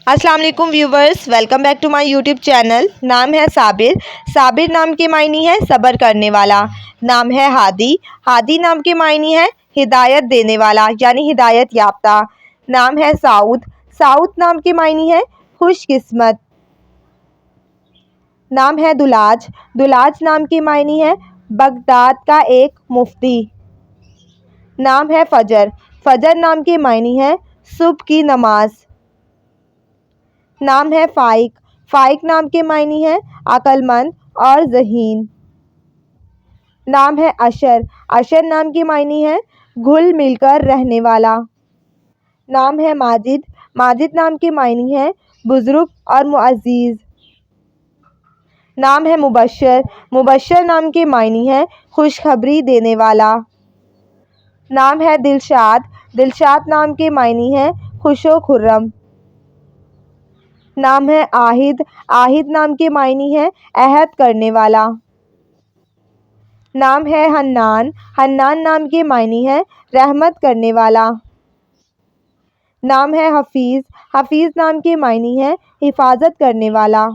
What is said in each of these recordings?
السلام علیکم viewers, welcome back to my YouTube channel. نام ہے صابر۔ صابر نام کے معنی ہے صبر کرنے والا۔ نام ہے ہادی۔ ہادی نام کے معنی ہے ہدایت دینے والا یعنی ہدایت یافتہ۔ نام ہے سعود۔ سعود نام کے معنی ہے خوش قسمت۔ نام ہے دلاج۔ دلاج نام کے معنی ہے بغداد کا ایک مفتی۔ نام ہے فجر۔ فجر نام کے معنی ہے صبح کی نماز۔ نام ہے فائق۔ فائق نام کے معنی ہے عقل مند اور ذہین۔ نام ہے عشر۔ عشر نام کے معنی ہے گھل مل کر رہنے والا۔ نام ہے ماجد۔ ماجد نام کے معنی ہے بزرگ اور معزز۔ نام ہے مبشر۔ مبشر نام کے معنی ہے خوشخبری دینے والا۔ نام ہے دلشاد۔ دلشاد نام کے معنی ہے خوش و خرم۔ نام ہے عاہد۔ عاہد نام کے معنی ہے عہد کرنے والا۔ نام ہے حنان۔ حنان نام کے معنی ہے رحمت کرنے والا۔ نام ہے حفیظ۔ حفیظ نام کے معنی ہے حفاظت کرنے والا۔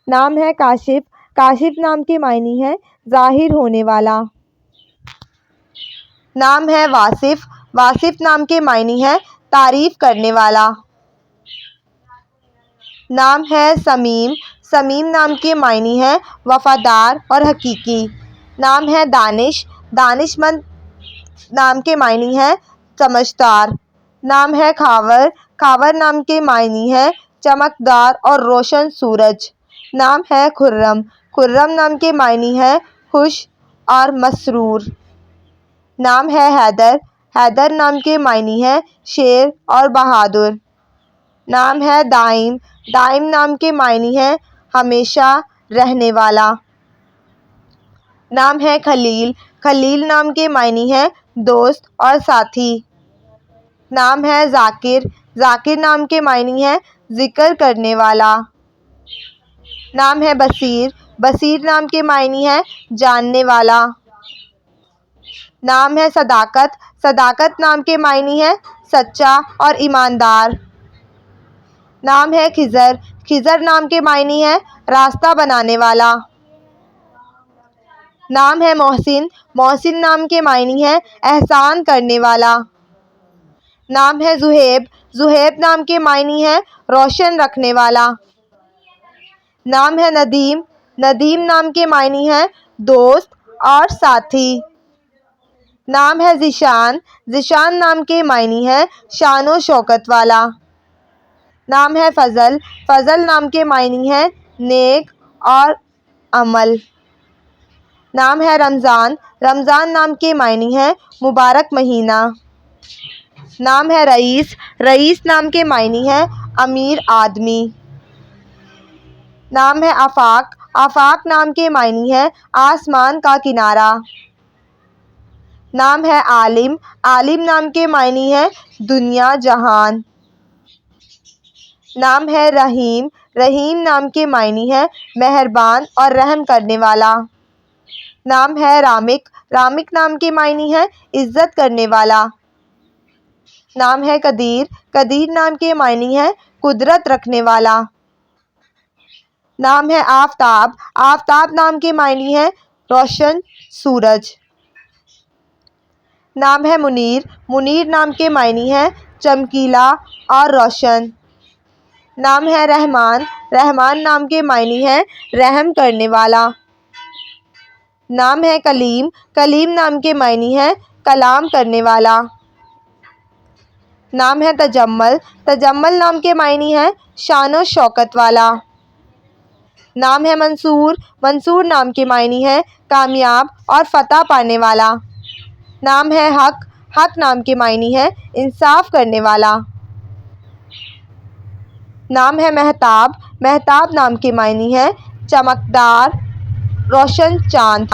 نام ہے کاشف۔ کاشف نام کے معنی ہے ظاہر ہونے والا۔ نام ہے واصف۔ واصف نام کے معنی ہے تعریف کرنے والا۔ نام ہے سمیم۔ سمیم نام کے معنی ہے وفادار اور حقیقی۔ نام ہے دانش۔ دانش مند نام کے معنی ہے سمجھدار۔ نام ہے خاور۔ خاور نام کے معنی ہے چمکدار اور روشن سورج۔ نام ہے خرم۔ خرم نام کے معنی ہے خوش اور مسرور۔ نام ہے حیدر۔ حیدر نام کے معنی ہے شیر اور بہادر۔ نام ہے دائم۔ دائم نام کے معنی ہے ہمیشہ رہنے والا۔ نام ہے خلیل۔ خلیل نام کے معنی ہے دوست اور ساتھی۔ نام ہے ذاکر۔ ذاکر نام کے معنی ہے ذکر کرنے والا۔ نام ہے بصیر۔ بصیر نام کے معنی ہے جاننے والا۔ نام ہے صداقت۔ صداقت نام کے معنی ہے سچا اور ایماندار۔ نام ہے خضر۔ خضر نام کے معنی ہے راستہ بنانے والا۔ نام ہے محسن۔ محسن نام کے معنی ہے احسان کرنے والا۔ نام ہے زہیب۔ زہیب نام کے معنی ہے روشن رکھنے والا۔ نام ہے ندیم۔ ندیم نام کے معنی ہے دوست اور ساتھی۔ نام ہے ذیشان۔ ذیشان نام کے معنی ہے شان و شوکت والا۔ نام ہے فضل۔ فضل نام کے معنی ہے نیک اور عمل۔ نام ہے رمضان۔ رمضان نام کے معنی ہے مبارک مہینہ۔ نام ہے رئیس۔ رئیس نام کے معنی ہے امیر آدمی۔ نام ہے آفاق۔ آفاق نام کے معنی ہے آسمان کا کنارہ۔ نام ہے عالم۔ عالم نام کے معنی ہے دنیا جہان۔ نام ہے رحیم۔ رحیم نام کے معنی ہے مہربان اور رحم کرنے والا۔ نام ہے رامک۔ رامک نام کے معنی ہے عزت کرنے والا۔ نام ہے قدیر۔ قدیر نام کے معنی ہے قدرت رکھنے والا۔ نام ہے آفتاب۔ آفتاب نام کے معنی ہے روشن سورج۔ نام ہے منیر۔ منیر نام کے معنی ہے چمکیلا اور روشن۔ نام ہے رحمان۔ رحمان نام کے معنی ہے رحم کرنے والا۔ نام ہے کلیم۔ کلیم نام کے معنی ہے کلام کرنے والا۔ نام ہے تجمل۔ تجمل نام کے معنی ہے شان و شوکت والا۔ نام ہے منصور۔ منصور نام کے معنی ہے کامیاب اور فتح پانے والا۔ نام ہے حق۔ حق نام کے معنی ہے انصاف کرنے والا۔ نام ہے مہتاب۔ مہتاب نام کے معنی ہے چمکدار روشن چاند۔